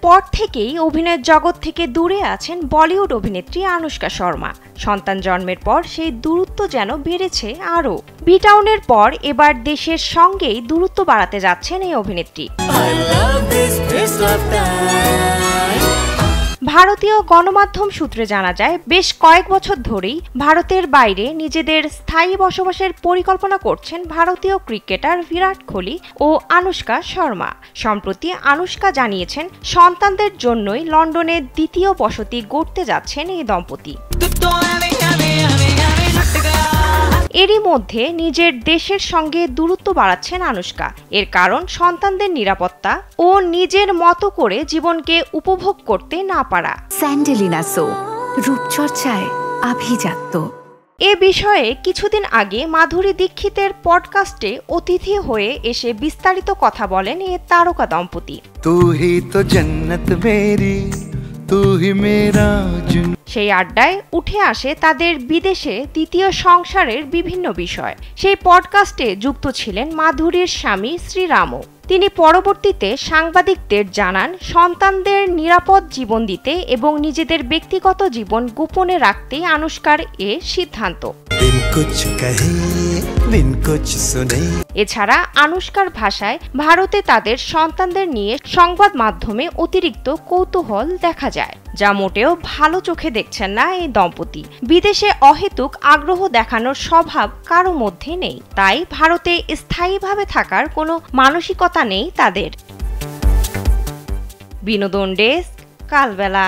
পর থেকেই অভিনয়ের জগৎ থেকে দূরে আছেন বলিউড অভিনেত্রী আনুশকা শর্মা। সন্তান জন্মের পর সেই দূরত্ব যেন বেড়েছে আরও। বি টাউনের পর এবার দেশের সঙ্গেই দূরত্ব বাড়াতে যাচ্ছেন এই অভিনেত্রী। ভারতীয় গণমাধ্যম সূত্রে জানা যায়, বেশ কয়েক বছর ধরেই ভারতের বাইরে নিজেদের স্থায়ী বসবাসের পরিকল্পনা করছেন ভারতীয় ক্রিকেটার বিরাট কোহলি ও আনুশকা শর্মা। সম্প্রতি আনুশকা জানিয়েছেন, সন্তানদের জন্যই লন্ডনে দ্বিতীয় বসতি গড়তে যাচ্ছেন এই দম্পতি। এরই মধ্যে নিজের দেশের সঙ্গে দূরত্ব বাড়াচ্ছেন আনুশকা। এর কারণ সন্তানদের নিরাপত্তা ও নিজের মতো করে জীবনকে উপভোগ করতে না পারা। স্যান্ডেলিনা সো, রূপচর্চায় আভিজাত্য। এ বিষয়ে কিছুদিন আগে মাধুরী দীক্ষিতের পডকাস্টে অতিথি হয়ে এসে বিস্তারিত কথা বলেন এ তারকা দম্পতি। সেই আড্ডায় উঠে আসে তাদের বিদেশে দ্বিতীয় সংসারের বিভিন্ন বিষয়। সেই পডকাস্টে যুক্ত ছিলেন মাধুরীর স্বামী শ্রীরামও। তিনি পরবর্তীতে সাংবাদিকদের জানান, সন্তানদের নিরাপদ জীবন দিতে এবং নিজেদের ব্যক্তিগত জীবন গোপনে রাখতেই আনুশকার এ সিদ্ধান্ত। এছাড়া আনুশকার ভাষায় ভারতে তাদের সন্তানদের নিয়ে সংবাদ মাধ্যমে অতিরিক্ত কৌতূহল দেখা যায়, যা মোটেও ভালো চোখে দেখছেন না এই দম্পতি। বিদেশে অহেতুক আগ্রহ দেখানোর স্বভাব কারো মধ্যে নেই, তাই ভারতে স্থায়ীভাবে থাকার কোনো মানসিকতা নেই তাদের। বিনোদন ডেস্ক, কালবেলা।